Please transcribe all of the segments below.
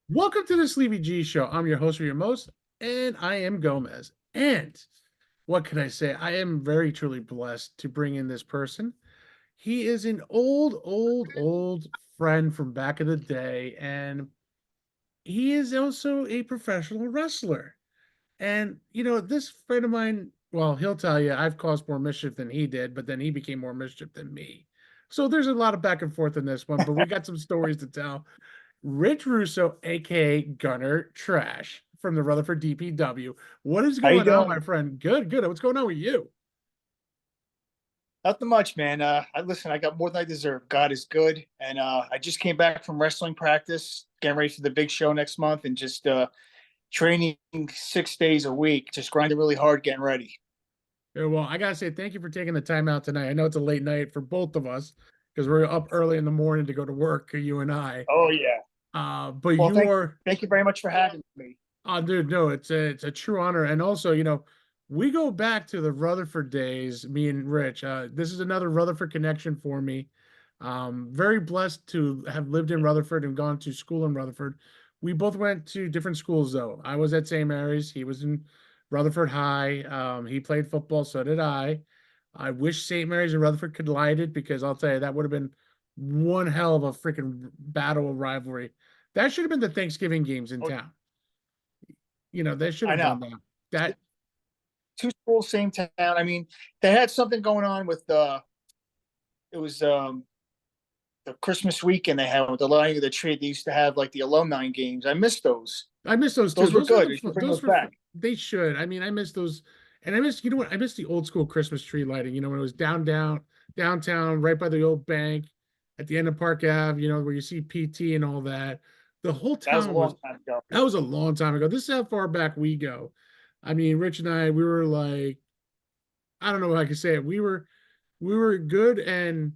Welcome to the Sleepy G Show. I'm your host for your most, and I am Gomez. And what can I say? I am very truly blessed to bring in this person. He is an old friend from back in the day, and he is also a professional wrestler. And this friend of mine, well, he'll tell you I've caused more mischief than he did, but then he became more mischief than me. So there's a lot of back and forth in this one, but we got some stories to tell. Rich Russo, aka Gunner Trash from the Rutherford DPW. What is How you going on, my doing? friend? Good, good. What's going on with you? Nothing much, man. I got more than I deserve. God is good, and I just came back from wrestling practice, getting ready for the big show next month, and just training 6 days a week, just grinding really hard, getting ready. Yeah, well, I gotta say thank you for taking the time out tonight. I know it's a late night for both of us because we're up early in the morning to go to work, you and I. Oh yeah. But Well, you are, thank you very much for having me. dude. No, it's a true honor, and also, we go back to the Rutherford days. Me and Rich. This is another Rutherford connection for me. Very blessed to have lived in Rutherford and gone to school in Rutherford. We both went to different schools though. I was at St. Mary's. He was in Rutherford High. He played football, so did I. I wish St. Mary's and Rutherford collided because I'll tell you that would have been one hell of a freaking battle of rivalry. That should have been the Thanksgiving games in Oh, town. They should I have know. done that. That Two schools, same town. I mean, they had something going on with it was the Christmas weekend they had with the lighting of the tree. They used to have like the alumni games. I missed those. I miss those too. Those were Those were good. the They should fun. bring Those those were back. they should. I mean, I miss those, and I miss what I miss the old school Christmas tree lighting. When it was downtown, right by the old bank, at the end of Park Ave. Where you see PT and all that. The whole That was a town was long time ago. that was a long time ago. This is how far back we go. I mean, Rich and I, we were like, I don't know how I can say it. We were good and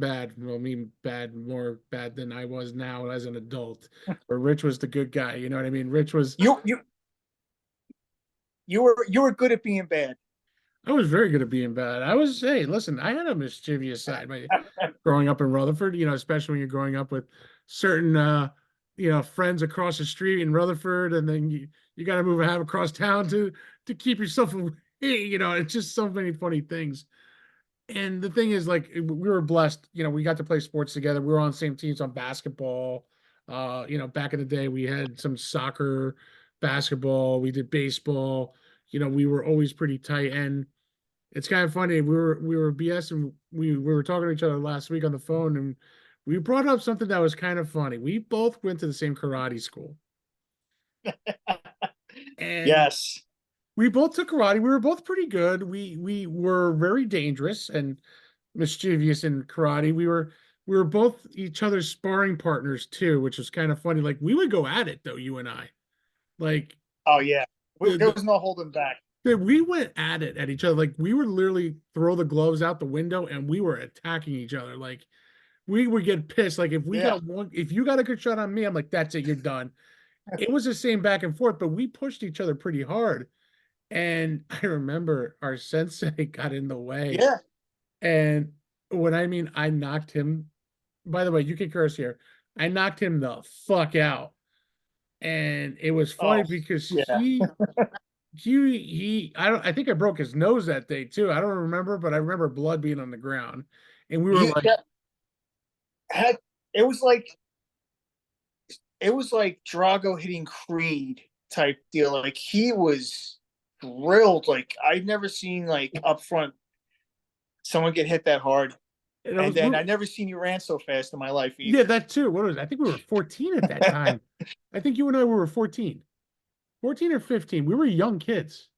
bad. Well, I mean, bad, more bad than I was now as an adult. But Rich was the good guy. You know what I mean? Rich was You you were good at being bad. I was very good at being bad. Hey, listen, I had a mischievous side. Growing up in Rutherford, especially when you're growing up with certain, friends across the street in Rutherford, and then you got to move a half across town to keep yourself away. It's just so many funny things. And the thing is, like, we were blessed. We got to play sports together. We were on the same teams on basketball. Back in the day, we had some soccer, basketball. We did baseball. We were always pretty tight, and it's kind of funny. We were BS, and we were talking to each other last week on the phone, and we brought up something that was kind of funny. We both went to the same karate school, and Yes. we both took karate. We were both pretty good. We were very dangerous and mischievous in karate. We were both each other's sparring partners too, which was kind of funny. Like we would go at it though, you and I. Like Oh yeah. There the, was no holding back. we went at it at each other. Like we would literally throw the gloves out the window and we were attacking each other. Like we would get pissed. Like Yeah. if you got a good shot on me, I'm like, that's it, you're done. It was the same back and forth, but we pushed each other pretty hard. And I remember our sensei got in the way. Yeah. And when I mean I knocked him, by the way, you can curse here. I knocked him the fuck out. And it was funny Oh because yeah. I think I broke his nose that day too. I don't remember, but I remember blood being on the ground. And we were You like, that had it was like Drago hitting Creed type deal. Like he was drilled. Like I'd never seen like up front someone get hit that hard. and I And was then I never seen you ran so fast in my life yeah, either. that too. What was it? I think we were 14 at that time. I think you and I were 14. 14 or 15. We were young kids.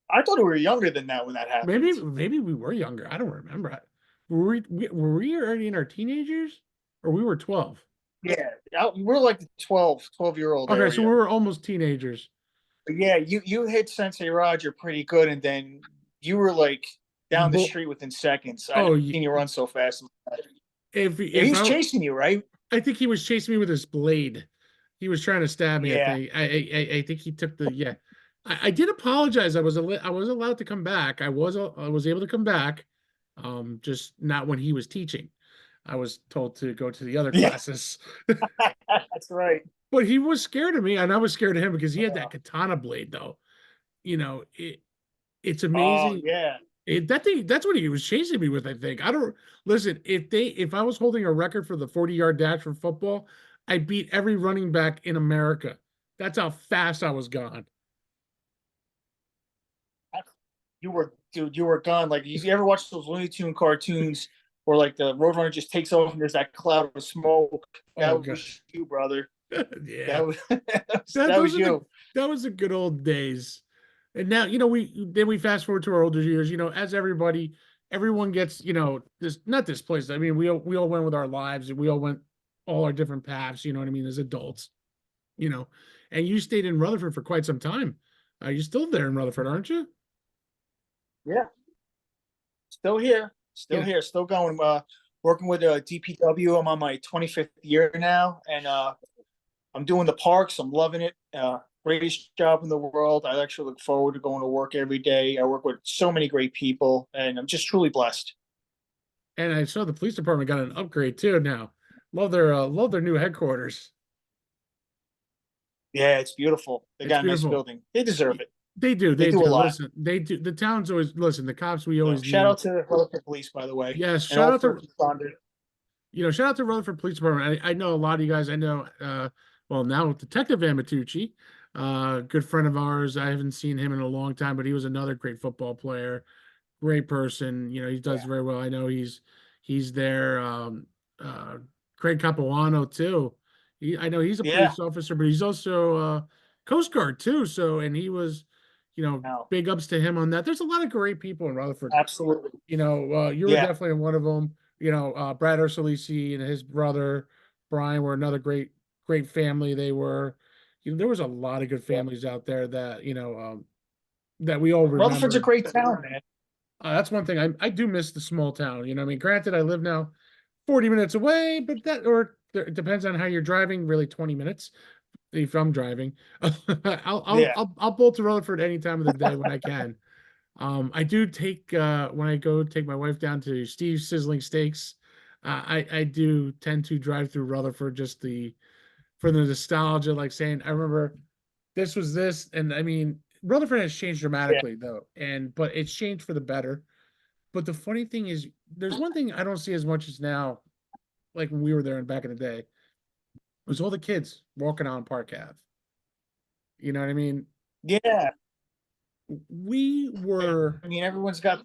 I thought we were younger than that when that Maybe happened. maybe we were younger. I don't remember. Were we already in our teenagers, or we were 12? Yeah. We're like the 12-year-old Okay, so we area. were almost teenagers. But yeah, you hit Sensei Roger pretty good, and then you were like down the But street within seconds. I oh, never seen you run so fast. And if he's chasing you, right? I think he was chasing me with his blade. He was trying to stab me. I Yeah. think I think he took the yeah. I did apologize. I was allowed to come back. I was able to come back, just not when he was teaching. I was told to go to the other Yeah, classes. that's right. But he was scared of me, and I was scared of him because he had Yeah. that katana blade, though. It's Oh amazing. yeah. That thing, that's what he was chasing me with, I think. I don't listen, if I was holding a record for the 40-yard dash for football, I beat every running back in America. That's how fast I was gone. You were, dude, you were gone. Like, you ever watch those Looney Tune cartoons where like the Roadrunner just takes off and there's that cloud of smoke? Oh That god. was you, brother. Yeah. That was that was, That that those was are the you. that was the good old days. And now, we fast forward to our older years, as everyone gets, this not displaced. I mean, we all went with our lives and we all went all our different paths, you know what I mean, as adults, you know. And you stayed in Rutherford for quite some time. You're still there in Rutherford, aren't you? Yeah, still here, still Yeah. here, still going. Working with DPW. I'm on my 25th year now, and I'm doing the parks. I'm loving it. Greatest job in the world. I actually look forward to going to work every day. I work with so many great people, and I'm just truly blessed. And I saw the police department got an upgrade too now. Love their new headquarters. Yeah, it's beautiful. They It's got a nice beautiful. building. They deserve it. They do. They They do a do. lot. Listen, they do. The town's always listen. The cops we So always shout need. out to the Rutherford Police, by the way, Yes, and shout all out to first responders. shout out to Rutherford Police Department. I know a lot of you guys. I know. Well, now Detective Amatucci, good friend of ours. I haven't seen him in a long time, but he was another great football player, great person. He does Yeah, very well. I know he's there. Craig Capuano too. I know he's a yeah. police officer, but he's also Coast Guard too. So, and he was, No, big ups to him on that. There's a lot of great people in Rutherford. absolutely. You were Yeah, definitely one of them. Brad Ursulisi and his brother Brian were another great family. They were, there was a lot of good yeah. families out there that that we all Rutherford's a remembered. great town, man. That's one thing I do miss the small town. I mean, granted, I live now 40 minutes away, but it depends on how you're driving. Really, 20 minutes if I'm driving. Yeah. I'll bolt to Rutherford any time of the day when I can. I do take when I go take my wife down to Steve's Sizzling Steaks. I do tend to drive through Rutherford just for the nostalgia, like saying I remember this was this, and I mean Rutherford has changed Yeah. dramatically though, but it's changed for the better. But the funny thing is, there's one thing I don't see as much as now, like when we were there and back in the day, was all the kids walking on Park Ave. You know what I mean? Yeah. We were I mean, everyone's got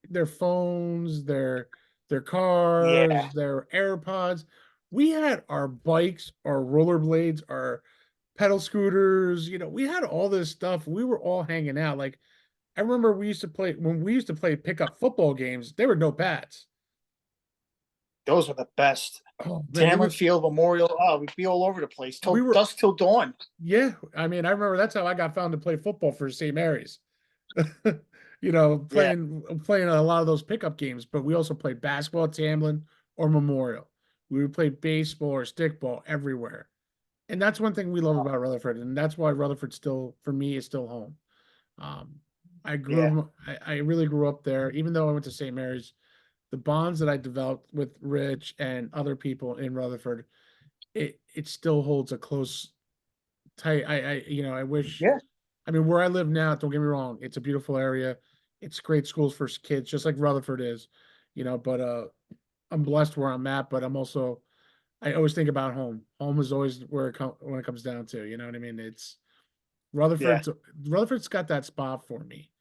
their phones, their yeah. cars, their AirPods. We had our bikes, our rollerblades, our pedal scooters. We had all this stuff. We were all hanging out. Like I remember when we used to play pickup football games. There were no pads. Those were the best. Oh man, Tamlin Field Memorial. Oh, we'd be all over the place we till were dusk till dawn. yeah. I mean, I remember that's how I got found to play football for St. Mary's. Yeah. Playing a lot of those pickup games, but we also played basketball at Tamlin or Memorial. We would play baseball or stickball everywhere. And that's one thing we love about Rutherford, and that's why Rutherford still, for me, is still home. Um, Yeah. I really grew up there, even though I went to St. Mary's. The bonds that I developed with Rich and other people in Rutherford, it still holds a close, tight. I wish. Yeah. I mean, where I live now, don't get me wrong, it's a beautiful area. It's great schools for kids, just like Rutherford is. But I'm blessed where I'm at, but I always think about home. Home is always when it comes down to, you know what I mean? It's Yeah. Rutherford's Rutherford's got that spot for me.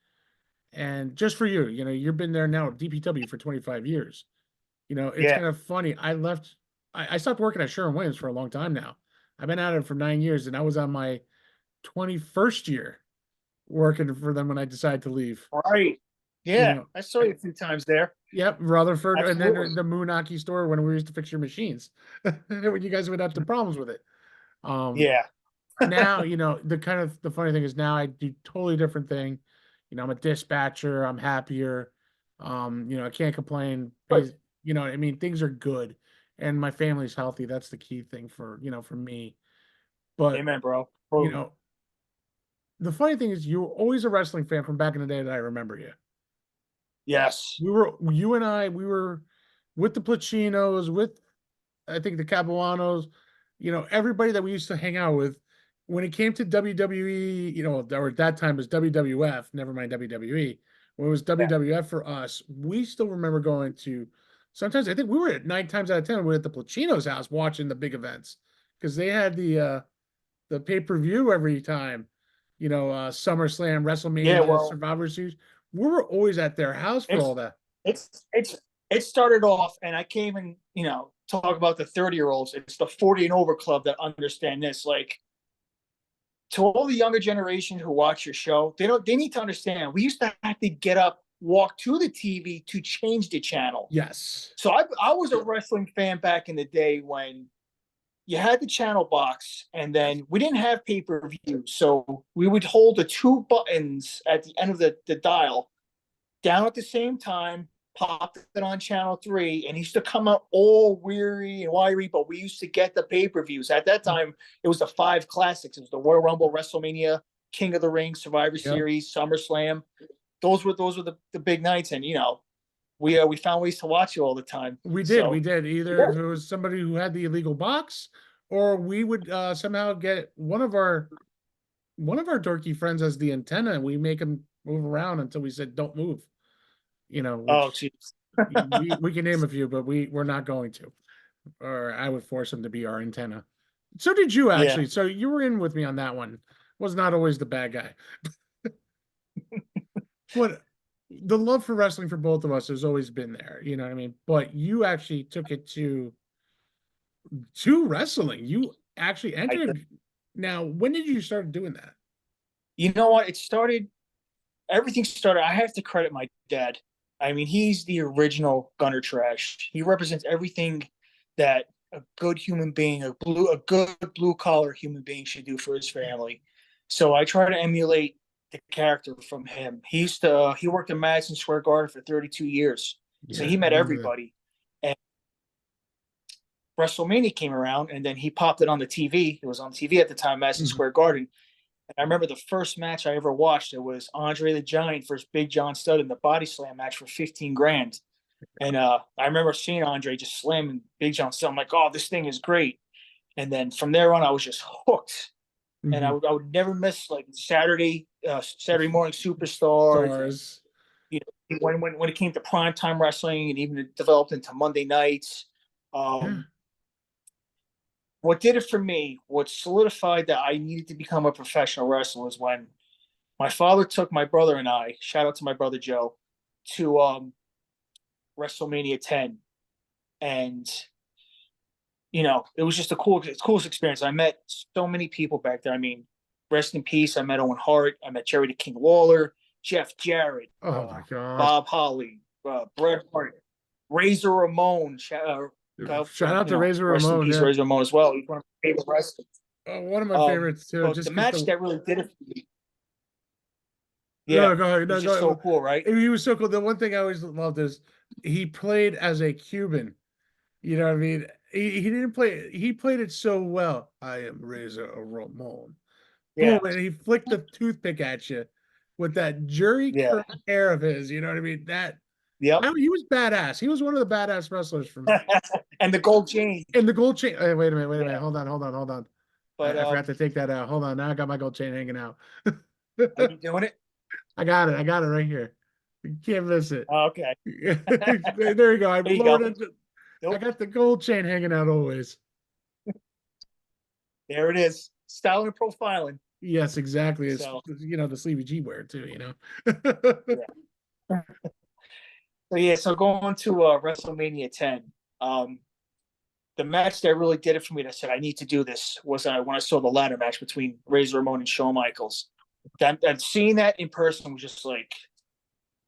And just for you, you've been there now at DPW for 25 years. It's Yeah. kind of funny. I stopped working at Sherwin-Williams for a long time now. I've been at it for 9 years, and I was on my 21st year working for them when I decided to leave. All right. You Yeah. know, I saw you a few times there. yep, Rutherford, and then Absolutely. the Moonaki store when we used to fix your machines, when you guys would have the problems with it. Um, Yeah. Now, the funny thing is now I do totally different thing. I'm a dispatcher. I'm happier. I can't complain. Good. I mean, things are good, and my family's healthy. That's the key thing for me. But Amen, bro. you Totally. know, the funny thing is, you were always a wrestling fan from back in the day that I remember you. Yes. You and I, we were. with the Placinos, with I think the Capuanos, everybody that we used to hang out with. When it came to WWE, or at that time it was WWF, never mind WWE. When it was Yeah. WWF for us, we still remember going to. Sometimes I think we were at 9 times out of 10. We were at the Placino's house watching the big events because they had the pay-per-view every time. SummerSlam, Yeah, WrestleMania, well, Survivor Series. We were always at their house for all it's that. it started off, and I came and talk about the 30-year-olds. It's the 40 and over club that understand this. Like, to all the younger generation who watch your show, they need to understand. We used to have to get up, walk to the TV to change the channel. Yes. So I was a wrestling fan back in the day when you had the channel box, and then we didn't have pay-per-view. So we would hold the two buttons at the end of the dial down at the same time, popped it on channel 3, and he used to come out all weary and wiry, but we used to get the pay-per-views. At that time, it was the 5 classics. It was the Royal Rumble, WrestleMania, King of the Ring, Survivor Yep. Series, SummerSlam. Those were the big nights, and we found ways to watch it all the time. We did. So, We did. Either if it was somebody who had the illegal box, or we would somehow get one of our dorky friends as the antenna, and we make him move around until we said, "Don't move." oh, Which geez. we can name a few, but we're not going to. Or I would force him to be our antenna. So did you Yeah. actually? So you were in with me on that one. Was not always the bad guy. But the love for wrestling for both of us has always been there. You know what I mean? But you actually took it to wrestling. You actually entered. Now, when did you start doing that? You know what? Everything started. I have to credit my dad. I mean, he's the original Gunner Trash. He represents everything that a good human being, a good blue collar human being should do for his family. So I try to emulate the character from him. He worked in Madison Square Garden for 32 years. So Yeah, he I met remember that. everybody. And WrestleMania came around, and then he popped it on the TV. It was on TV at the time, Madison Square Garden. And I remember the first match I ever watched. It was Andre the Giant versus Big John Studd in the body slam match for 15 grand. And I remember seeing Andre just slamming Big John Studd. I'm like, oh, this thing is great. And then from there on, I was just hooked. And I would never miss like Saturday morning superstars. Stars. When it came to primetime wrestling, and even it developed into Monday nights. Yeah. What did it for me, what solidified that I needed to become a professional wrestler, was when my father took my brother and I, shout out to my brother Joe, to WrestleMania 10. And, it was just the coolest experience. I met so many people back there. I mean, rest in peace. I met Owen Hart. I met Jerry the King Lawler, Jeff Jarrett, Oh my gosh. Bob Holly, Bret Hart, Razor Ramon. Shout out to Razor rest in Ramon. peace, Yeah. Razor Ramon as well. He's one of my favorite wrestlers. One of my favorites too. But Just the 'cause match that really did it for me. No, Yeah, go ahead. it No, was go just so ahead. cool, right? He was so cool. The one thing I always loved is he played as a Cuban. You know what I mean? He didn't play. He played it so well. I am Razor Ramon. Yeah, Boom, and he flicked the toothpick at you with that Jerry yeah, curl hair of his. You know what I mean? yep. He was badass. He was one of the badass wrestlers for me. And the gold chain. And the gold chain. Hey, wait a minute. Yeah. Hold on. But I forgot to take that out. Hold on. Now I got my gold chain hanging out. are you doing it? I got it. Right here. You can't miss it. Oh, okay. There you go. I There you lowered go. it. Nope. I got the gold chain hanging out always. There it is. Styling and profiling. Yes, exactly. It's So, the sleevey G wear too, yeah. So going to WrestleMania 10. The match that really did it for me, that said I need to do this, was when I saw the ladder match between Razor Ramon and Shawn Michaels. That seeing that in person was just like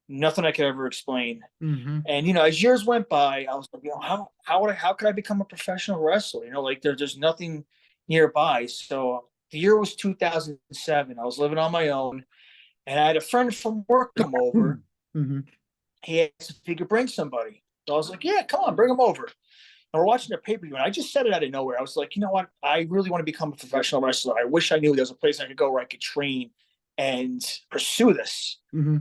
nothing I could ever explain. And as years went by, I was like, how could I become a professional wrestler? Like there's nothing nearby. So the year was 2007. I was living on my own, and I had a friend from work come over. He asked if he could bring somebody. So I was like, yeah, come on, bring him over. And we're watching a pay-per-view, and I just said it out of nowhere. I was like, you know what? I really want to become a professional wrestler. I wish I knew there was a place I could go where I could train and pursue this.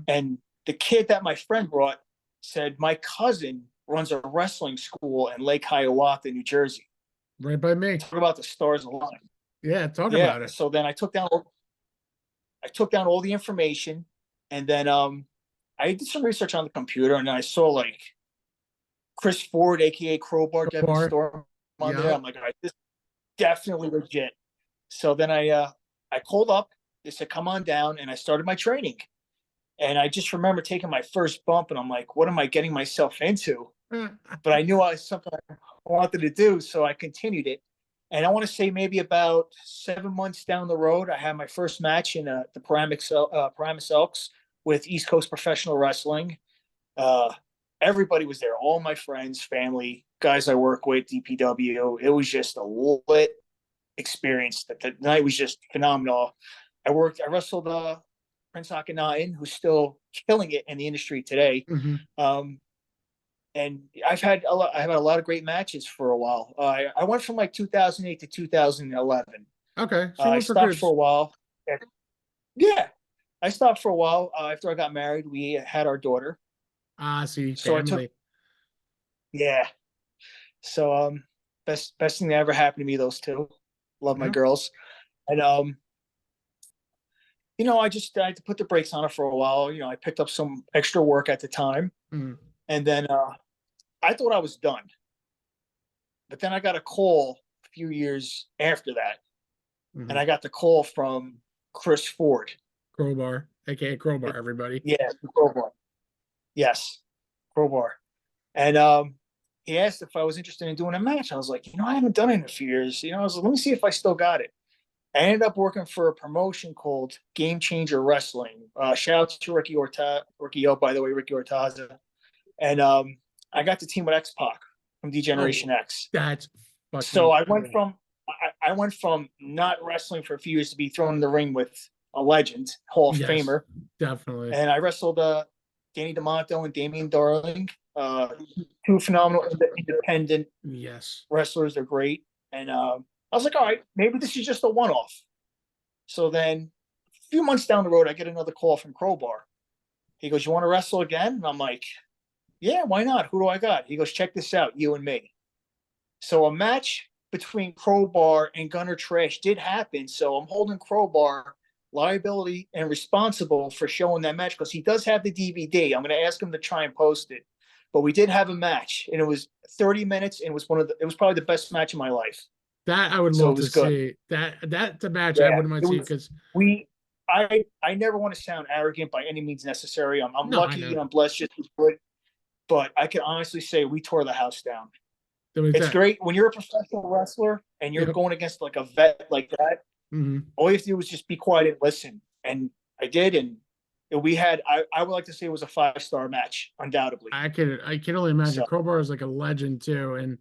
And the kid that my friend brought said, my cousin runs a wrestling school in Lake Hiawatha, New Jersey. Right by me. Talk about the stars align. Yeah, talk Yeah. about it. So then I took down all the information, and then I did some research on the computer, and I saw like Chris Ford, aka Crowbar, Devin Bar. Storm on there. Yeah. I'm like, all right, this is definitely legit. So then I called up. They said, come on down, and I started my training. And I just remember taking my first bump, and I'm like, what am I getting myself into? But I knew I was something I wanted to do, so I continued it. And I want to say maybe about 7 months down the road, I had my first match in the Paramus Elks with East Coast Professional Wrestling. Uh, Everybody was there, all my friends, family, guys I work with, DPW. It was just a lit experience. The night was just phenomenal. I wrestled Prince Akhenaten, who's still killing it in the industry today. Mm-hmm. And I've had a lot of great matches for a while. I went from like 2008 to 2011. Okay. So I went for stopped good. for a while. Yeah, I stopped for a while after I got married. We had our daughter, See, so I took. family. Yeah, so best thing that ever happened to me. Those two, love my Yeah. girls, and I had to put the brakes on it for a while. I picked up some extra work at the time, Mm. and then I thought I was done. But then I got a call a few years after that, Mm-hmm. and I got the call from Chris Ford. Crowbar, aka Crowbar, everybody. Yeah, Crowbar. Yes, Crowbar. And he asked if I was interested in doing a match. I was like, I haven't done it in a few years. I was like, let me see if I still got it. I ended up working for a promotion called Game Changer Wrestling. Shout out to Ricky O, by the way, Ricky Ortaza. And I got to team with X-Pac from D-Generation X. That's fucking So I cool. went from not wrestling for a few years to be thrown in the ring with a legend, Hall of Famer. Definitely. And I wrestled Danny DeMonto and Damian Darling, two phenomenal independent wrestlers. They're great. And I was like, all right, maybe this is just a one-off. So then a few months down the road, I get another call from Crowbar. He goes, you want to wrestle again? And I'm like, yeah, why not? Who do I got? He goes, check this out, you and me. So a match between Crowbar and Gunner Trash did happen. So I'm holding Crowbar liability and responsible for showing that match because he does have the DVD. I'm going to ask him to try and post it. But we did have a match, and it was 30 minutes, and it was probably the best match of my life. That I would love to see. That's a match I wouldn't mind seeing because I never want to sound arrogant by any means necessary. I'm lucky and I'm blessed just as good, but I can honestly say we tore the house down. It's great when you're a professional wrestler and you're going against like a vet like that. Mm-hmm. All you have to do is just be quiet and listen. And I did, and we had. I would like to say it was a 5-star match, undoubtedly. I can only imagine. Crowbar is like a legend too, and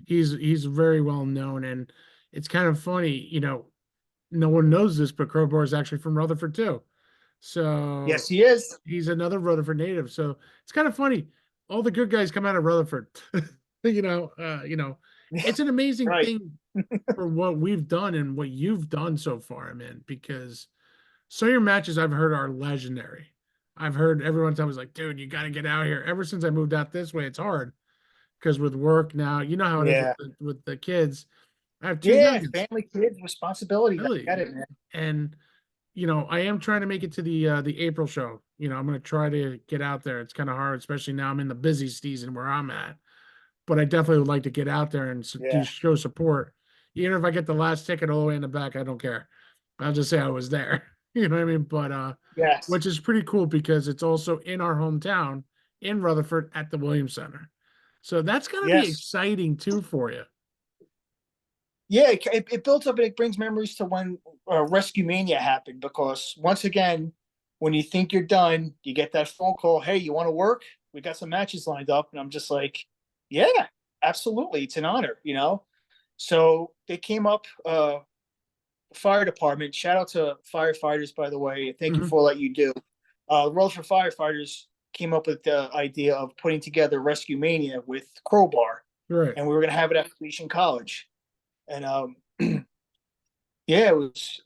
he's very well known. And it's kind of funny, no one knows this, but Crowbar is actually from Rutherford too. So yes, he is. He's another Rutherford native. So it's kind of funny. All the good guys come out of Rutherford. It's an amazing thing for what we've done and what you've done so far, man, because some of your matches I've heard are legendary. I've heard everyone tell me, like, dude, you got to get out here. Ever since I moved out this way, it's hard because with work now, you know how it is with the kids. I have 2 youngins. Family, kids, responsibility. Really? Got it, man. And I am trying to make it to the April show. I'm going to try to get out there. It's kind of hard, especially now I'm in the busy season where I'm at. But I definitely would like to get out there and show support. Even if I get the last ticket all the way in the back, I don't care. I'll just say I was there. You know what I mean? But which is pretty cool because it's also in our hometown in Rutherford at the Williams Center. So that's going to be exciting too for you. Yeah, it builds up and it brings memories to when Rescue Mania happened because once again, when you think you're done, you get that phone call, hey, you want to work? We got some matches lined up. And I'm just like, yeah, absolutely. It's an honor, So they came up, fire department. Shout out to firefighters, by the way. Thank you for all that you do. Rutherford firefighters came up with the idea of putting together Rescue Mania with Crowbar. Right. And we were going to have it at Felician College. And it was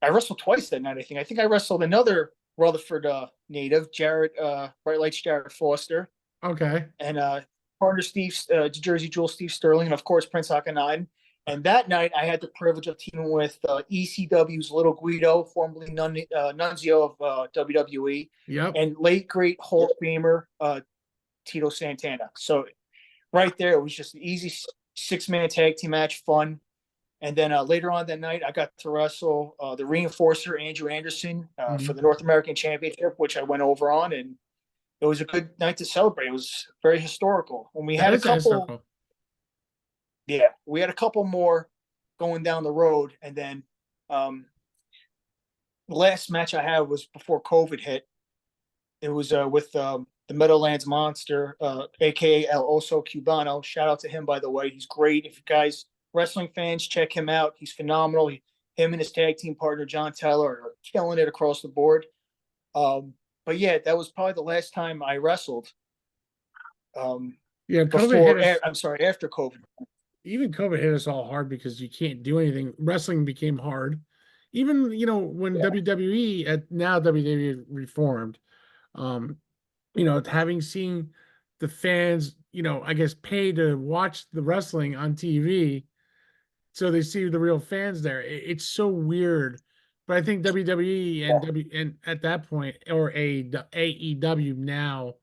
I wrestled twice that night. I think I wrestled another Rutherford native, Jared Bright Lights Jared Foster. Okay. And partner Steve, Jersey Jewel Steve Sterling, and of course Prince Akhenaten. And that night, I had the privilege of teaming with ECW's Little Guido, formerly Nunzio of WWE, Yep. and late great Hall of Famer Tito Santana. So right there, it was just an easy 6-man tag team match, fun. And then later on that night, I got to wrestle the reinforcer Andrew Anderson for the North American Championship, which I went over on, and it was a good night to celebrate. It was very historical. When we That had a is a couple, circle. yeah, we had a couple more going down the road, and then the last match I had was before COVID hit. It was with the Meadowlands Monster, aka El Oso Cubano. Shout out to him, by the way. He's great. If you guys wrestling fans, check him out. He's phenomenal. Him and his tag team partner John Taylor are killing it across the board. But yeah, that was probably the last time I wrestled. Yeah, COVID hit us. I'm sorry, after COVID. Even COVID hit us all hard because you can't do anything. Wrestling became hard. Even, when WWE at now WWE reformed, um, having seen the fans, I guess pay to watch the wrestling on TV, so they see the real fans there. It's so weird. But I think WWE and and at that point, or AEW now,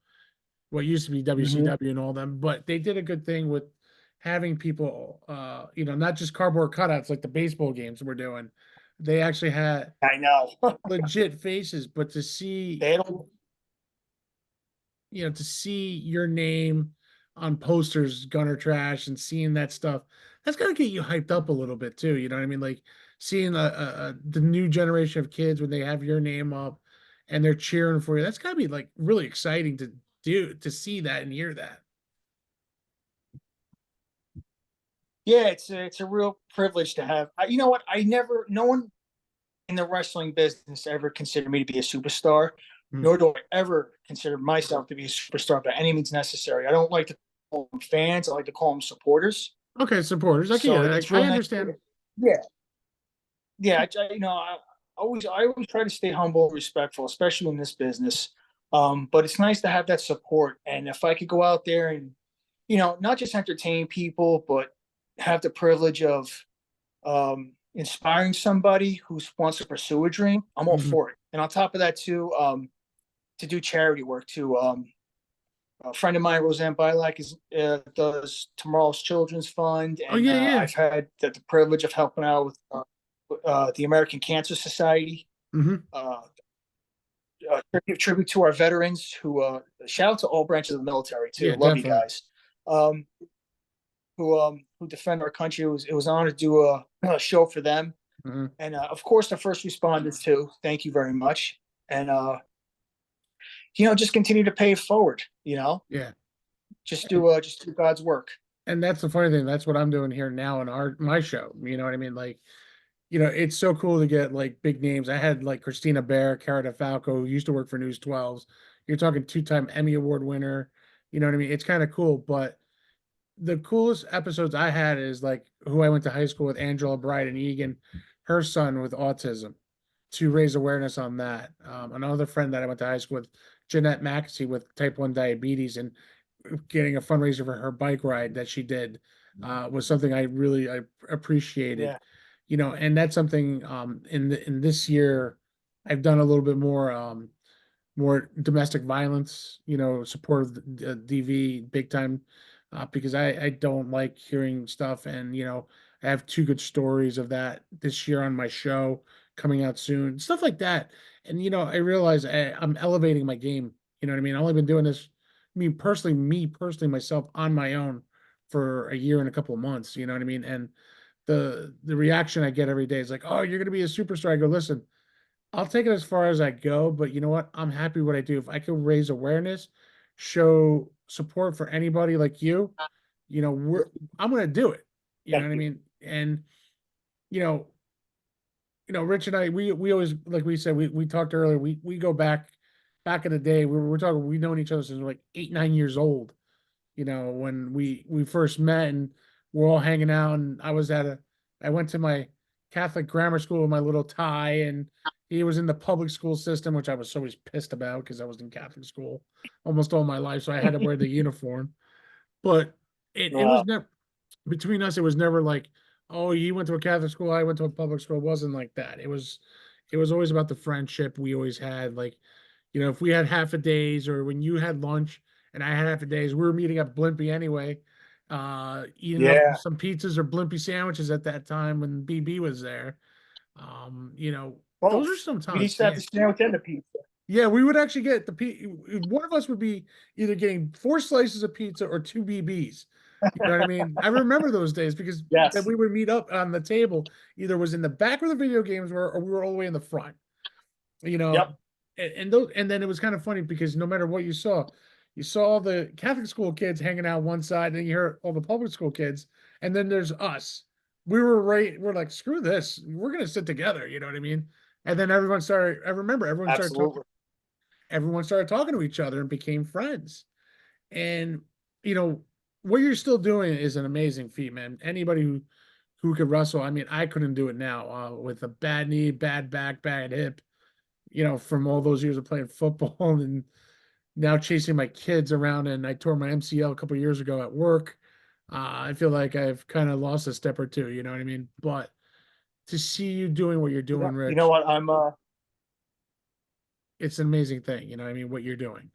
what used to be WCW and all them, but they did a good thing with having people, not just cardboard cutouts like the baseball games we're doing. They actually had I know. legit faces, but to see, They don't. to see your name on posters, Gunner Trash, and seeing that stuff, that's gonna get you hyped up a little bit too. You know what I mean? Like seeing the new generation of kids when they have your name up and they're cheering for you. That's gotta be like really exciting to see that and hear that. Yeah, it's a real privilege to have. You know what? No one in the wrestling business ever considered me to be a superstar, Hmm. nor do I ever consider myself to be a superstar by any means necessary. I don't like to call them fans. I like to call them supporters. Okay, supporters. I So get it's it. I really nice. understand. Yeah, yeah. I always try to stay humble and respectful, especially in this business. But it's nice to have that support. And if I could go out there and, not just entertain people, but have the privilege of inspiring somebody who wants to pursue a dream, I'm all Mhm. for it. And on top of that, too, to do charity work too. A friend of mine, Roseanne Bilak, does Tomorrow's Children's Fund, Oh and yeah, yeah. I've had the privilege of helping out with the American Cancer Society. Hmm. Uh, tribute to our veterans who shout out to all branches of the military too. Yeah, Love you definitely. guys. Um, who defend our country. It was an honor to do a show for them, Hmm. and of course the first responders too. Thank you very much, and just continue to pay it forward. Yeah. Just do God's work. And that's the funny thing. That's what I'm doing here now in my show. You know what I mean? Like, it's so cool to get like big names. I had like Christina Bear, Cara DeFalco, who used to work for News 12s. You're talking two-time Emmy Award winner. You know what I mean? It's kind of cool. But the coolest episodes I had is like who I went to high school with, Angela Bright and Egan, her son with autism, to raise awareness on that. Another friend that I went to high school with, Jeanette Maxey, with type 1 diabetes, and getting a fundraiser for her bike ride that she did, was something I appreciated. Yeah, And that's something, in this year I've done a little bit more domestic violence, support of the DV big time, because I don't like hearing stuff. And, I have two good stories of that this year on my show coming out soon, stuff like that. And, I realize I'm elevating my game. You know what I mean? I've only been doing this, me personally, myself on my own for a year and a couple of months. You know what I mean? And the reaction I get every day is like, "Oh, you're going to be a superstar." I go, "Listen, I'll take it as far as I go, but you know what? I'm happy what I do. If I can raise awareness, show support for anybody like you, I'm gonna do it. You know thank what I you. mean? And you know, Rich and I, we always, like we said, we talked earlier. We go back in the day. We're talking. We've known each other since we're like 8, 9 years old. When we first met, and we're all hanging out, and I went to my Catholic grammar school with my little tie, and he was in the public school system, which I was always pissed about because I was in Catholic school almost all my life, so I had to wear the uniform. but it was Wow. never between us. It was never like, oh, you went to a Catholic school, I went to a public school. It wasn't like that. It was always about the friendship we always had. Like, if we had half a days or when you had lunch and I had half a days, we were meeting up Blimpie anyway, eating up Yeah. some pizzas or Blimpie sandwiches at that time when BB was there. Those are Both. We sometimes, used to have the sandwich and the pizza. yeah, we would actually get one of us would be either getting 4 slices of pizza or two BBs. You know what I mean? I remember those days because then Yes. we would meet up on the table, either was in the back where the video games were, or we were all the way in the front. You know, Yep. and then it was kind of funny because no matter what you saw all the Catholic school kids hanging out one side, and you hear all the public school kids, and then there's us. We're like, screw this, we're gonna sit together. You know what I mean? And then everyone started. I remember Absolutely. everyone started talking to each other and became friends. And you know what you're still doing is an amazing feat, man. Anybody who could wrestle, I mean, I couldn't do it now with a bad knee, bad back, bad hip. From all those years of playing football and now chasing my kids around, and I tore my MCL a couple of years ago at work. I feel like I've kind of lost a step or two. You know what I mean? But to see you doing what you're doing, You know Rich, what? I'm it's an amazing thing. You know what I mean? What you're doing.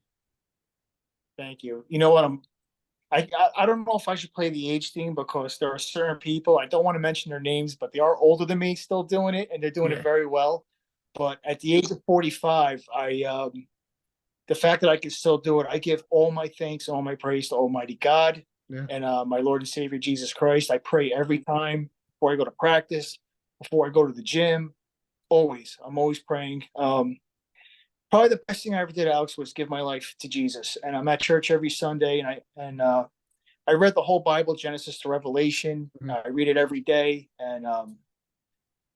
thank you. You know what? I don't know if I should play the age thing because there are certain people, I don't want to mention their names, but they are older than me still doing it and they're doing it Yeah. very well. But at the age of 45, the fact that I can still do it, I give all my thanks, all my praise to Almighty God Yeah. and my Lord and Savior Jesus Christ. I pray every time before I go to practice, before I go to the gym. Always, I'm always praying. Probably the best thing I ever did, Alex, was give my life to Jesus. And I'm at church every Sunday, and I read the whole Bible, Genesis to Revelation. Mhm. I read it every day, and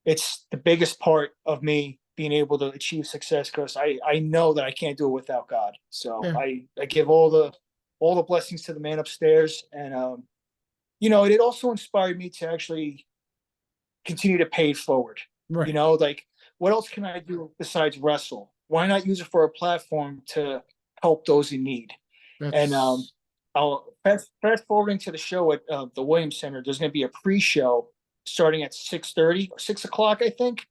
it's the biggest part of me being able to achieve success because I know that I can't do it without God. So Yeah. I give all the blessings to the man upstairs, and it also inspired me to actually continue to pay it forward. Right. Like what else can I do besides wrestle? Why not use it for a platform to help those in need? And That's I'll fast forwarding to the show at the Williams Center. There's going to be a pre-show starting at 6:30 or 6 o'clock, I think.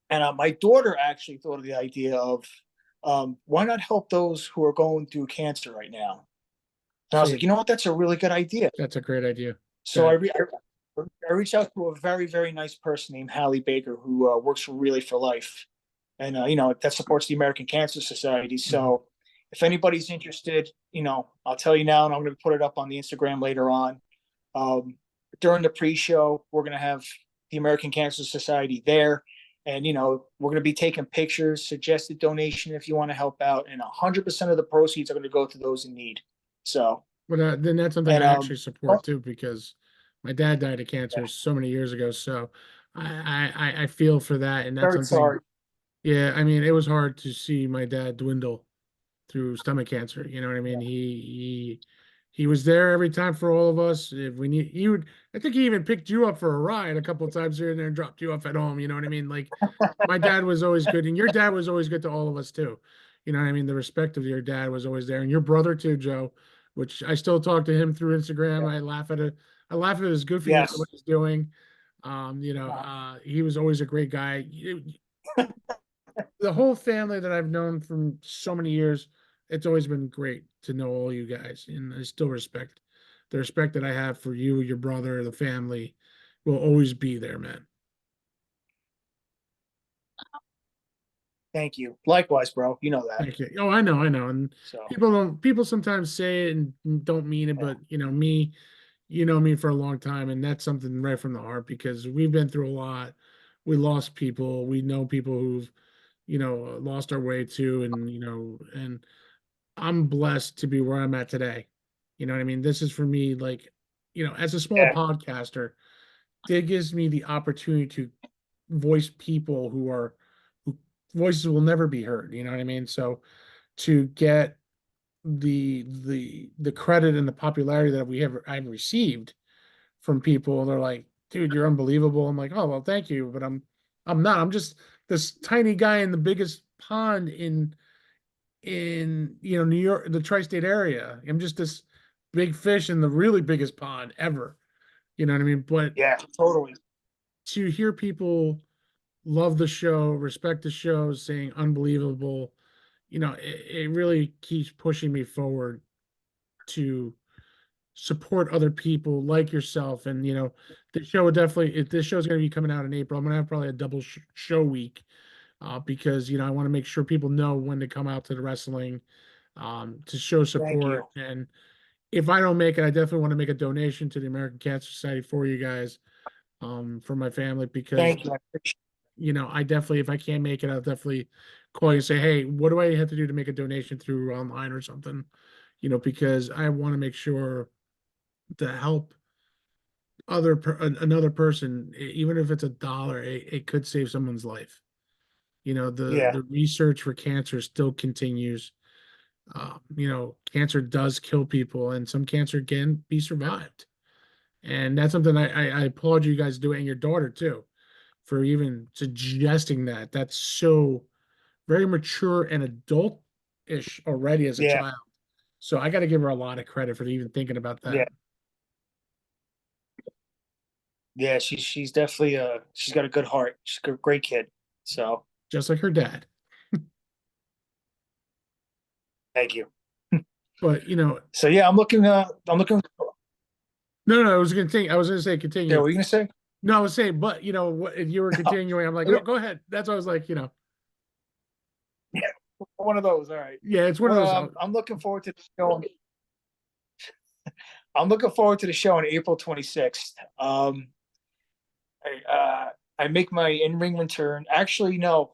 And my daughter actually thought of the idea of why not help those who are going through cancer right now? And I was like, see. you know what? That's a really good idea. That's a great idea. So That I reached out to a very, very nice person named Hallie Baker who works for Relay for Life. And, that supports the American Cancer Society. Mhm. So if anybody's interested, I'll tell you now, and I'm going to put it up on the Instagram later on. Um, During the pre-show, we're going to have the American Cancer Society there. And, we're going to be taking pictures, suggested donation if you want to help out. And 100% of the proceeds are going to go to those in need. So, But then that's something and, I actually oh, support too, because my dad died of yeah, cancer so many years ago. So I feel for that, and that's very something. sorry. Yeah, I mean, it was hard to see my dad dwindle through stomach cancer. You know what I mean? Yeah. He was there every time for all of us. If we need, he would. I think he even picked you up for a ride a couple of times here and there and dropped you off at home. You know what I mean? Like my dad was always good, and your dad was always good to all of us too. You know what I mean? The respect of your dad was always there, and your brother too, Joe. Which I still talk to him through Instagram. Yeah. I laugh at it. I laugh at his goofiness of Yes. what he's doing. Uh, He was always a great guy. The whole family that I've known from so many years, it's always been great to know all you guys, and I still respect the respect that I have for you, your brother, the family will always be there, man. Thank you. Likewise, bro. You know that. Thank you. Oh, I know, and So, people sometimes say it and don't mean it, yeah. but me, you know me for a long time, and that's something right from the heart because we've been through a lot. We lost people. We know people who've lost our way too, and and I'm blessed to be where I'm at today. You know what I mean? This is for me, like, as a small Yeah. podcaster, it gives me the opportunity to voice people who voices will never be heard. You know what I mean? So to get the credit and the popularity that I've received from people, they're like, dude, you're unbelievable. I'm like, oh well, thank you, but I'm not. I'm just this tiny guy in the biggest pond in New York, the tri-state area. I'm just this big fish in the really biggest pond ever. You know what I mean? But Yeah, totally. to hear people love the show, respect the show, saying unbelievable, it really keeps pushing me forward to support other people like yourself. And the show would definitely, if this show is going to be coming out in April, I'm going to have probably a double show week, because I want to make sure people know when to come out to the wrestling, to show Thank support. you. And if I don't make it, I definitely want to make a donation to the American Cancer Society for you guys, for my family, because Thank you. I appreciate I definitely, if I can't make it, I'll definitely call you and say, hey, what do I have to do to make a donation through online or something? Because I want to make sure to help another person, even if it's $1, it could save someone's life. The Yeah, the research for cancer still continues. Cancer does kill people, and some cancer can be survived. And that's something I applaud you guys doing, and your daughter too, for even suggesting that. That's so very mature and adult-ish already as a yeah, child. So I got to give her a lot of credit for even thinking about yeah, that. yeah. She's definitely she's got a good heart. She's a great kid. So Just like her dad. thank you. But So yeah, I'm looking. no, no, I was gonna say Yeah, continue. what are you gonna say? No, I was saying, but what if you were continuing? I'm like, Yeah, no, go ahead. That's what I was like, yeah, one of those. All right. yeah, it's one of Well, those. I'm looking forward to the show. I'm looking forward to the show on April 26th. I make my in-ring return. Actually, no.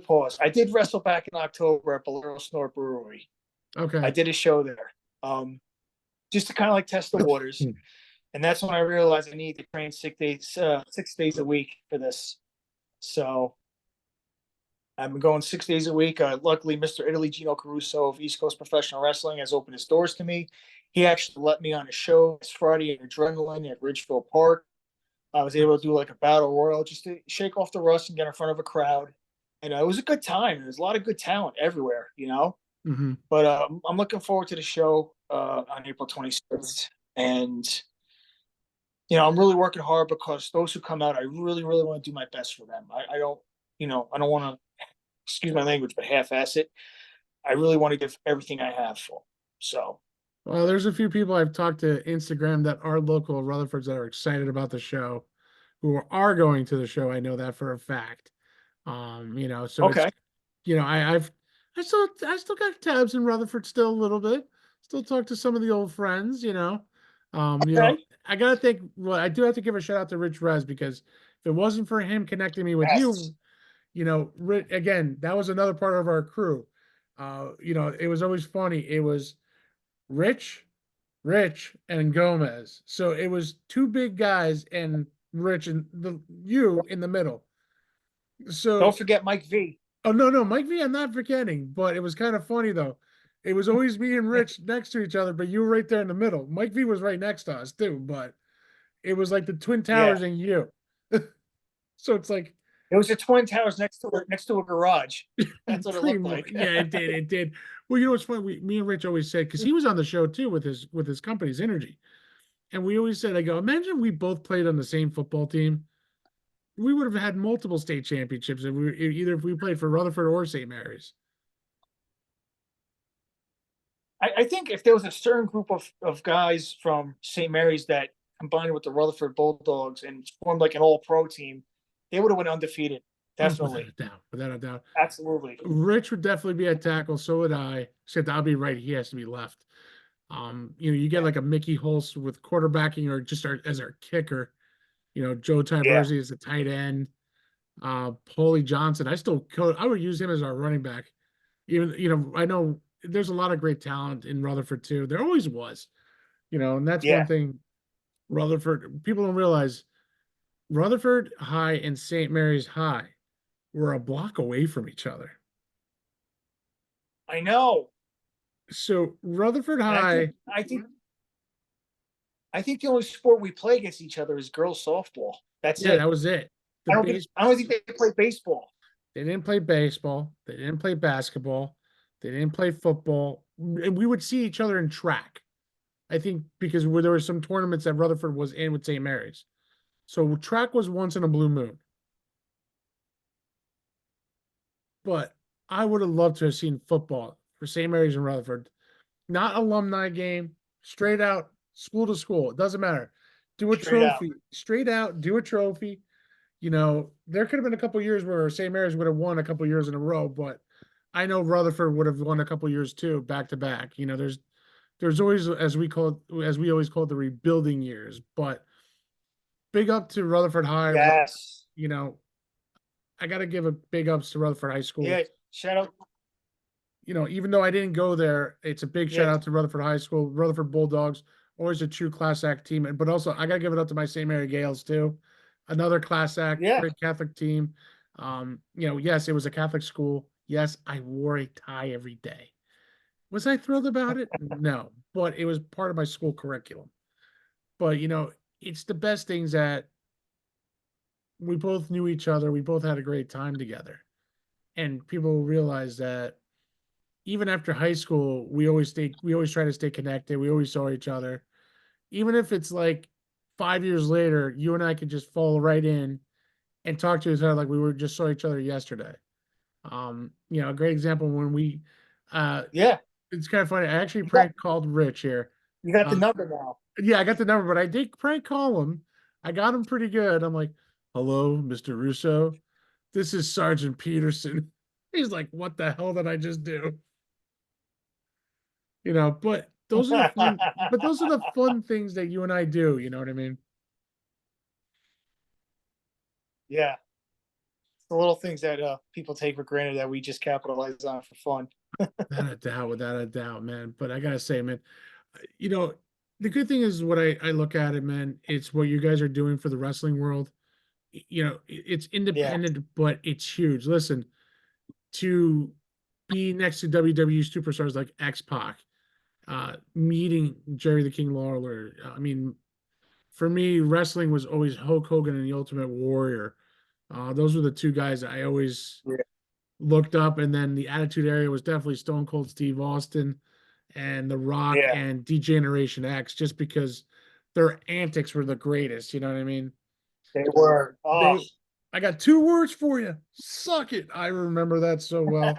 Pause. I did wrestle back in October at Bolero Snort Brewery. I Okay. did a show there, just to kind of like test the waters. And that's when I realized I need to train 6 days a week for this. So I've been going 6 days a week. Luckily, Mr. Italy Gino Caruso of East Coast Professional Wrestling has opened his doors to me. He actually let me on a show this Friday at Adrenaline at Ridgeville Park. I was able to do like a battle royal just to shake off the rust and get in front of a crowd. And it was a good time. There's a lot of good talent everywhere. Mm-hmm. But I'm looking forward to the show on April 26th. And, I'm really working hard because those who come out, I really, really want to do my best for them. I don't want to, excuse my language, but half-ass it. I really want to give everything I have for them. So, Well, there's a few people I've talked to Instagram that are local Rutherfords that are excited about the show, who are going to the show. I know that for a fact. So it's okay. I still got tabs in Rutherford still a little bit. Still talk to some of the old friends. Okay. I gotta think. Well, I do have to give a shout out to Rich Rez, because if it wasn't for him connecting me with Yes. you, again, that was another part of our crew. It was always funny. It was Rich, Rich, and Gomez. So it was two big guys and Rich and you in the middle. Don't So, forget Mike V. oh no, no, Mike V, I'm not forgetting, but it was kind of funny though. It was always me and Rich next to each other, but you were right there in the middle. Mike V was right next to us too, but it was like the Twin Yeah. Towers and you. So it's like It was the Twin Towers next to a garage. That's what it pretty looked much, like. yeah, it did, it did. Well, what's funny? Me and Rich always said, because he was on the show too with his company's Energy, and we always said, I go, imagine we both played on the same football team. We would have had multiple state championships if we played for Rutherford or St. Mary's. I think if there was a certain group of guys from St. Mary's that combined with the Rutherford Bulldogs and formed like an all-pro team, they would have went undefeated. Oh, without a Definitely. doubt, without a doubt. Absolutely. Rich would definitely be at tackle. So would I. Except I'll be right. He has to be left. You get Yeah. like a Mickey Holst with quarterbacking, or just as our kicker. Joe Yeah. Tyberzi is a tight end. Paulie Johnson. I would use him as our running back. Even I know there's a lot of great talent in Rutherford too. There always was. And that's one Yeah. thing. Rutherford, people don't realize Rutherford High and St. Mary's High were a block away from each other. I know. So Rutherford And I think High, I think I think the only sport we play against each other is girls softball. That's yeah, that it. was it. The I don't think base, I don't think they play baseball. they didn't play baseball, they didn't play basketball, they didn't play football, and we would see each other in track. I think because there were some tournaments that Rutherford was in with St. Mary's. So track was once in a blue moon. But I would have loved to have seen football for St. Mary's and Rutherford. Not alumni game, straight out school to school. It doesn't matter. Do a Straight out. trophy, straight out, do a trophy. You know, there could have been a couple years where St. Mary's would have won a couple years in a row, but I know Rutherford would have won a couple years too, back to back. You know, there's always, as we always call it, the rebuilding years. But big up to Rutherford High. Yes. You know, I got to give a big ups to Rutherford High School. Yeah. Shout out. You know, even though I didn't go there, it's a big shout Yeah. out to Rutherford High School, Rutherford Bulldogs, always a true class act team. But also, I got to give it up to my St. Mary Gales too, another class act, Yeah. great Catholic team. You know, yes, it was a Catholic school. Yes, I wore a tie every day. Was I thrilled about it? No, but it was part of my school curriculum. But you know, it's the best things that we both knew each other. We both had a great time together, and people realize that even after high school, we always try to stay connected. We always saw each other. Even if it's like 5 years later, you and I could just fall right in and talk to each other like we were just saw each other yesterday. You know, a great example when uh Yeah. it's kind of funny. I actually You got prank called Rich here. you got the Uh number now. yeah, I got the number, but I did prank call him. I got him pretty good. I'm like, hello, Mr. Russo. This is Sergeant Peterson. He's like, what the hell did I just do? You know, but those are the fun things that you and I do, you know what I mean? Yeah. The little things that people take for granted that we just capitalize on for fun. Without a doubt, man. But I gotta say, man, you know, the good thing is what I look at it, man, it's what you guys are doing for the wrestling world. You know, it's Yeah. independent, but it's huge. Listen, to be next to WWE superstars like X-Pac, meeting Jerry the King Lawler. I mean, for me, wrestling was always Hulk Hogan and the Ultimate Warrior. Those were the two guys I always Yeah. looked up, and then the Attitude Era was definitely Stone Cold Steve Austin and The Rock Yeah. and D-Generation X, just because their antics were the greatest. You know what I mean? They were. Oh. They, I got two words for you. Suck it. I remember that so well.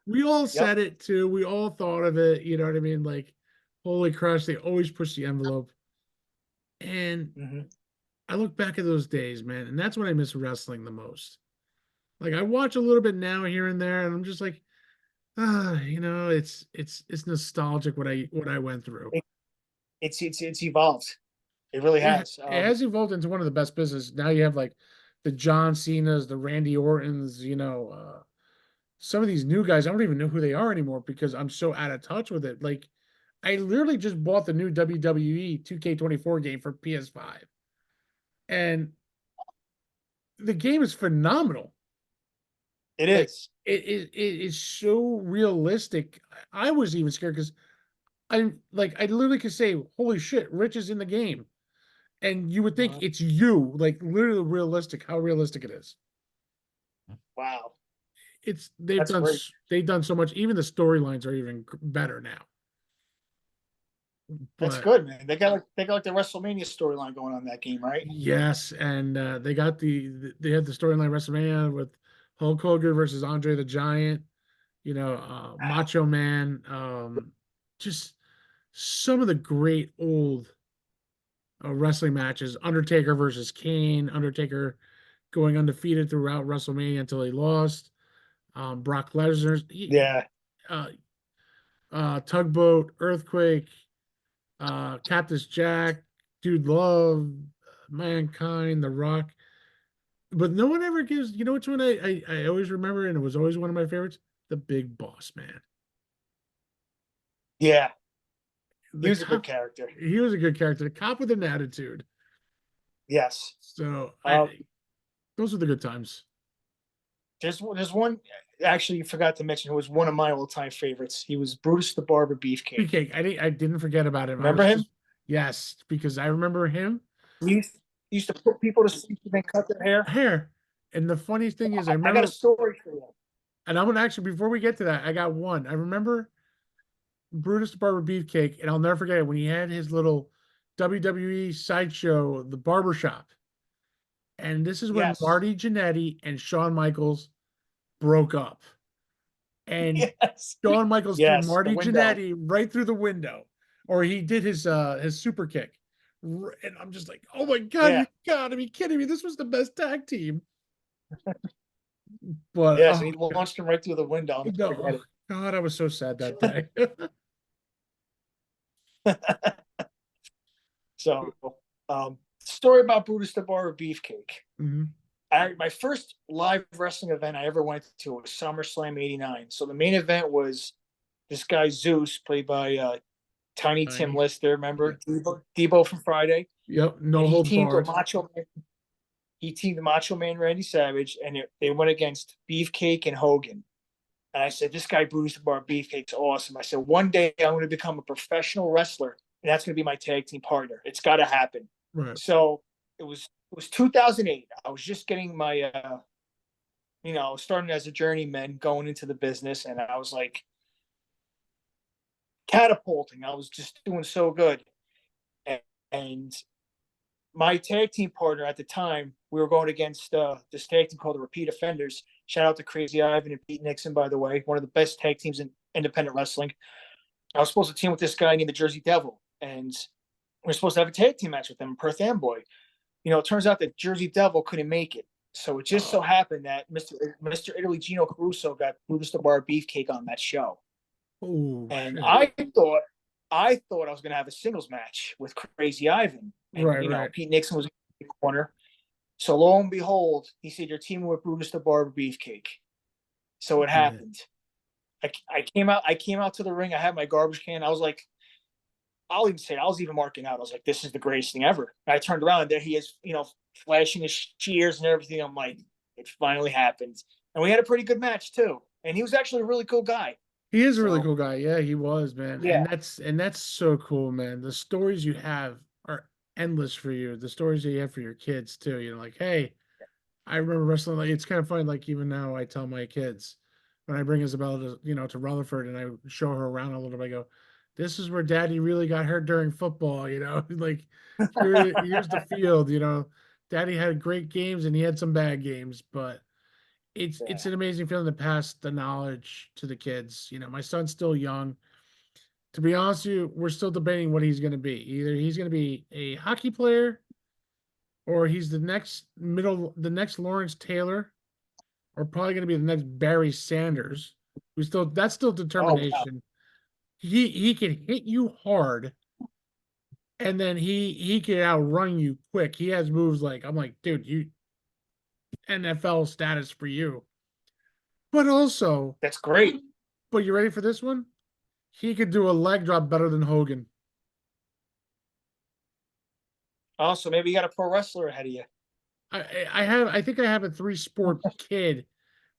We all Yep. said it too. We all thought of it. You know what I mean? Like, holy crush, they always push the envelope. And Hmm. I look back at those days, man, and that's when I miss wrestling the most. Like I watch a little bit now here and there, and I'm just like, you know, it's nostalgic what I went through. It, it's evolved. It really has. It has evolved into one of the best businesses. Now you have like the John Cena's, the Randy Ortons, you know, some of these new guys, I don't even know who they are anymore because I'm so out of touch with it. Like I literally just bought the new WWE 2K24 game for PS5. And the game is phenomenal. It Like is. it is so realistic. I was even scared because I literally could say, "Holy shit, Rich is in the game," and you would think Uh, it's you, like literally realistic. How realistic it is. wow. It's That's great. they've done so much. Even the storylines are even better now. That's But good, man. They got like the WrestleMania storyline going on in that game, right? yes, and they got they had the storyline WrestleMania with Hulk Hogan versus Andre the Giant. You know, Macho Man. Just some of the great old wrestling matches. Undertaker versus Kane. Undertaker going undefeated throughout WrestleMania until he lost. Brock Lesnar, Yeah. uh, Tugboat, Earthquake, Cactus Jack, Dude Love, Mankind, The Rock. But no one ever gives. You know which one I always remember, and it was always one of my favorites. The Big Boss Man. Yeah. He The was a good cop. character. He was a good character. The cop with an attitude. Yes. So Um, those are the good times. there's one actually you forgot to mention who was one of my all-time favorites. He was Brutus the Barber Beefcake. BK, I didn't forget about him. I Remember was him? just yes, because I remember him He used to put people to sleep and then cut their hair. hair. And the funniest thing is, I I got a remember, story for you. and I'm gonna actually before we get to that, I got one. I remember Brutus the Barber Beefcake, and I'll never forget it when he had his little WWE sideshow, the barbershop. And this is when Yes. Marty Jannetty and Shawn Michaels broke up. And Yes. Shawn Michaels threw Yes. The Marty window. Jannetty right through the window, or he did his super kick. And I'm just like, oh my God, you Yeah. gotta be kidding me. This was the best tag team. But Yes. And oh he God, launched him right through the window. I'll never no, forget oh God, I was so sad that day. it. So, story about Brutus the Barber Beefcake. Mhm. My first live wrestling event I ever went to was SummerSlam '89. So the main event was this guy Zeus, played by Tiny Tim Tiny. Lister. Yeah. Remember Debo from Friday, Yep. and No holds barred. He teamed the Macho Man Randy Savage, and they went against Beefcake and Hogan. And I said, this guy Brutus the Bar Beefcake's awesome. I said, one day I'm going to become a professional wrestler, and that's going to be my tag team partner. It's got to happen. Right. So it was 2008. I was just getting my starting as a journeyman, going into the business, and I was like catapulting. I was just doing so good, and my tag team partner at the time, we were going against this tag team called the Repeat Offenders. Shout out to Crazy Ivan and Pete Nixon, by the way, one of the best tag teams in independent wrestling. I was supposed to team with this guy named the Jersey Devil, and we were supposed to have a tag team match with him, Perth Amboy. It turns out that Jersey Devil couldn't make it. So it just so Oh, happened that Mr. Italy Gino Caruso got Brutus the Bar Beefcake on that show. oh And shit. I thought I was gonna have a singles match with Crazy Ivan. And Right. Right. Pete Nixon was in the corner. So lo and behold, he said, "You're teaming with Brutus the Barber Beefcake." So it Yeah. happened. I came out. I came out to the ring. I had my garbage can. I was like, I'll even say, I was even marking out. I was like, "This is the greatest thing ever." And I turned around, and there he is, flashing his cheers and everything. I'm like, it finally happened. And we had a pretty good match too. And he was actually a really cool guy. He is a really So cool guy. Yeah, he was, man. yeah, And that's so cool, man. The stories you have are endless for you. The stories that you have for your kids too. Like, hey, I remember wrestling. Like, it's kind of funny. Like, even now, I tell my kids when I bring Isabella to Rutherford and I show her around a little bit. I go, "This is where Daddy really got hurt during football." Like here's the field. Daddy had great games and he had some bad games, but it's yeah. an amazing feeling to pass the knowledge to the kids. My son's still young. To be honest with you, we're still debating what he's going to be. Either he's going to be a hockey player, or he's the next Lawrence Taylor, or probably going to be the next Barry Sanders. That's still Oh wow, determination. He can hit you hard, and then he can outrun you quick. He has moves like I'm like, dude, you NFL status for you. But also, that's great. but you ready for this one? He could do a leg drop better than Hogan. Also, maybe you got a pro wrestler ahead of you. I think I have a three sport kid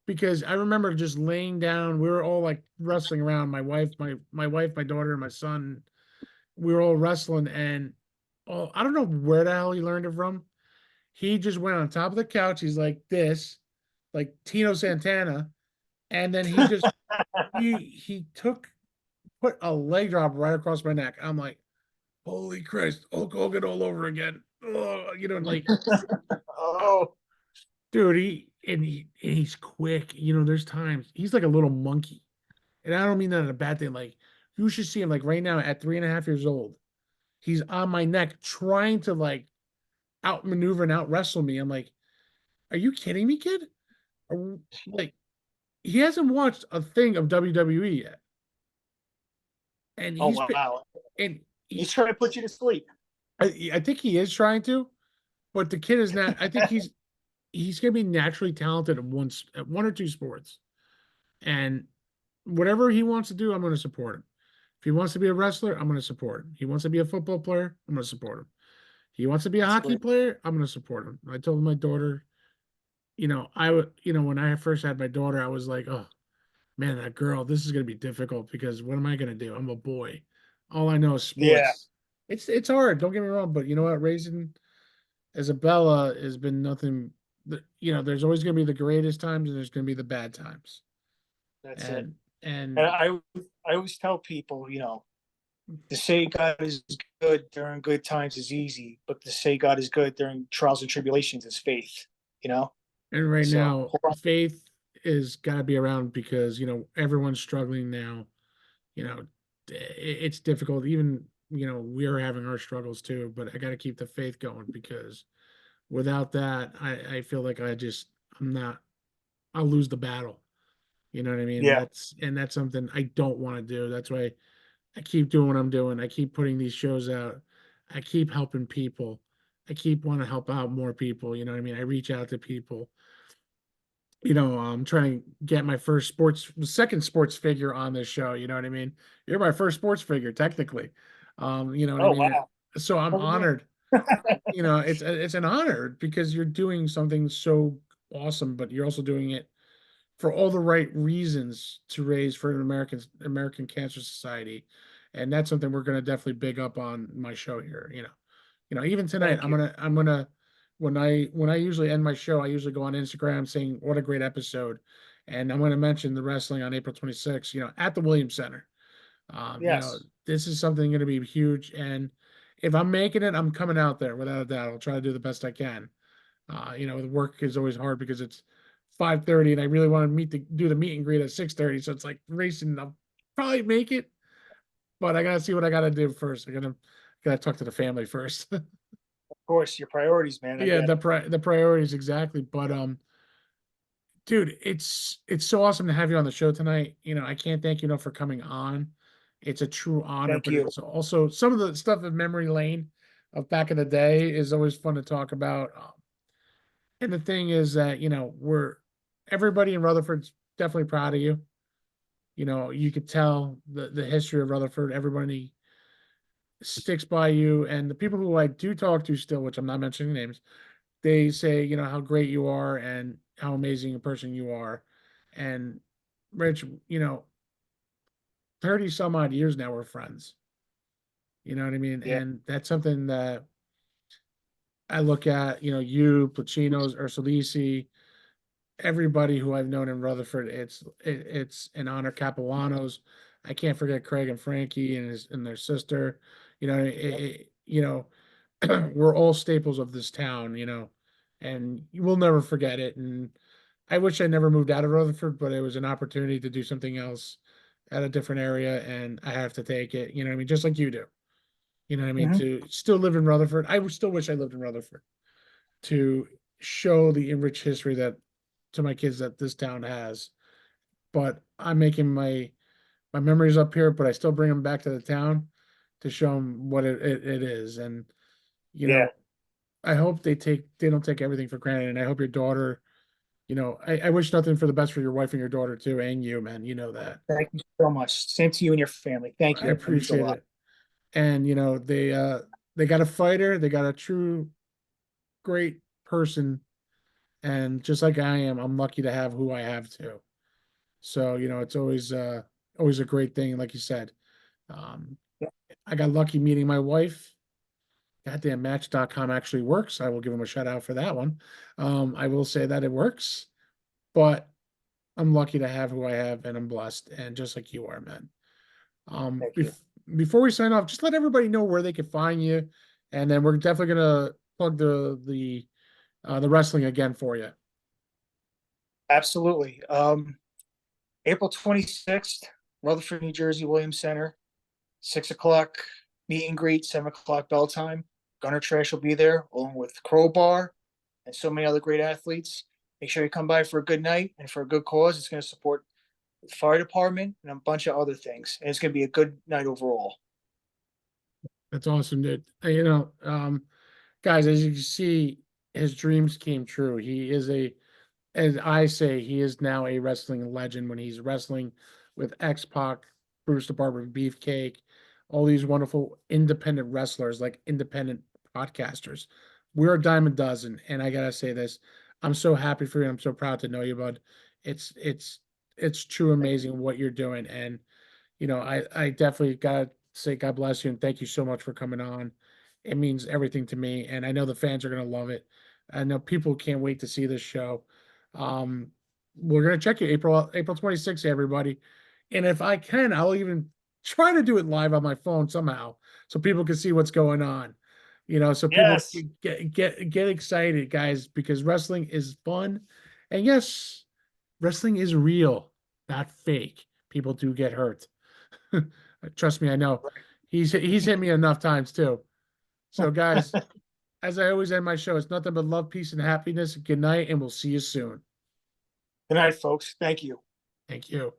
because I remember just laying down. We were all like wrestling around. My wife, my daughter, and my son. We were all wrestling, and I don't know where the hell he learned it from. He just went on top of the couch. He's like this, like Tino Santana, and then he put a leg drop right across my neck. I'm like, holy Christ, Hulk Hogan all over again. Oh, like, Oh, dude, he's quick. There's times he's like a little monkey, and I don't mean that in a bad thing. Like, you should see him like right now at 3.5 years old. He's on my neck trying to like outmaneuver and out wrestle me. I'm like, are you kidding me, kid? Like, he hasn't watched a thing of WWE yet, and oh he's been, wow. and He's trying to put you to sleep. I think he is trying to, but the kid is not. I think he's gonna be naturally talented at one or two sports, and whatever he wants to do, I'm going to support him. If he wants to be a wrestler, I'm going to support him. He wants to be a football player, I'm going to support him. He wants to be a That's hockey great. player, I'm going to support him. I told my daughter, I would, when I first had my daughter, I was like, oh man, that girl, this is going to be difficult because what am I going to do? I'm a boy. All I know is Yeah, sports. It's hard. Don't get me wrong, but you know what? Raising Isabella has been nothing. There's always going to be the greatest times and there's going to be the bad times. that's it. And And and I I always tell people, to say God is good during good times is easy, but to say God is good during trials and tribulations is faith, you know? And right So now, faith is got to be around because, everyone's struggling now. You know, it's difficult. Even, we're having our struggles too, but I got to keep the faith going because without that, I feel like I'm not, I'll lose the battle. You know what I mean? yeah, That's something I don't want to do. That's why I keep doing what I'm doing. I keep putting these shows out. I keep helping people. I keep want to help out more people. You know what I mean? I reach out to people. I'm trying to get my second sports figure on this show. You know what I mean? You're my first sports figure, technically. You know what I oh mean? wow. So I'm Oh, yeah. honored. It's an honor because you're doing something so awesome, but you're also doing it for all the right reasons to raise for an American Cancer Society, and that's something we're going to definitely big up on my show here. Even tonight, Thank you. I'm gonna when I usually end my show, I usually go on Instagram saying what a great episode, and I'm going to mention the wrestling on April 26th. At the Williams Center. Yes. This is something going to be huge, and if I'm making it, I'm coming out there without a doubt. I'll try to do the best I can. The work is always hard because it's 5:30 and I really want to do the meet and greet at 6:30. So it's like racing. I'll probably make it, but I gotta see what I gotta do first. I gotta talk to the family first. Of course, your priorities, man. I Yeah, get it. the priorities exactly. But dude, it's so awesome to have you on the show tonight. I can't thank you enough for coming on. It's a true honor, Thank but you. it's also some of the stuff of memory lane of back in the day is always fun to talk about. And the thing is that, we're everybody in Rutherford's definitely proud of you. You could tell the history of Rutherford. Everybody sticks by you, and the people who I do talk to still, which I'm not mentioning names, they say, how great you are and how amazing a person you are. And Rich, 30 some odd years now we're friends. You know what I mean? Yeah. And that's something that I look at, you, Placinos, Ursulisi, everybody who I've known in Rutherford, it's an honor. Capuanos, I can't forget Craig and Frankie and their sister. We're all staples of this town. And we'll never forget it. And I wish I never moved out of Rutherford, but it was an opportunity to do something else at a different area, and I have to take it. You know what I mean? Just like you do. You know what I mean? Hmm. To still live in Rutherford, I would still wish I lived in Rutherford to show the enriched history that to my kids that this town has. But I'm making my memories up here, but I still bring them back to the town to show them what it is. And you Yeah. know, I hope they don't take everything for granted. And I hope your daughter, I wish nothing for the best for your wife and your daughter too, and you, man. You know that. Thank you so much. Same to you and your family. Thank I you. That means a appreciate lot. it. And they got a fighter, they got a true great person. And just like I am, I'm lucky to have who I have too. So, it's always a great thing, like you said. Um, Yeah. I got lucky meeting my wife. Goddamn Match.com actually works. I will give them a shout out for that one. I will say that it works, but I'm lucky to have who I have and I'm blessed. And just like you are, man. Um, Thank you. bef- Before we sign off, just let everybody know where they can find you. And then we're definitely gonna plug the wrestling again for you. Absolutely. April 26th, Rutherford, New Jersey, Williams Center, 6 o'clock meet and greet, 7 o'clock bell time. Gunner Trash will be there along with Crowbar and so many other great athletes. Make sure you come by for a good night and for a good cause. It's going to support the fire department and a bunch of other things. And it's going to be a good night overall. That's awesome, dude. Guys, as you can see, his dreams came true. He is as I say, he is now a wrestling legend when he's wrestling with X Pac, Bruce the Barber Beefcake, all these wonderful independent wrestlers, like independent podcasters. We're a dime a dozen, and I gotta say this: I'm so happy for you. I'm so proud to know you, bud. It's it's it's true amazing what you're doing, and I definitely gotta say God bless you and thank you so much for coming on. It means everything to me, and I know the fans are gonna love it. I know people can't wait to see this show. Um, we're gonna check you April 26th, everybody. And if I can, I'll even try to do it live on my phone somehow so people can see what's going on. So people Yes. get excited, guys, because wrestling is fun. And yes, wrestling is real, not fake. People do get hurt. Trust me, I know. He's hit me enough times too. So guys, as I always end my show, it's nothing but love, peace, and happiness. Good night, and we'll see you soon. Good night, folks. Thank you. Thank you.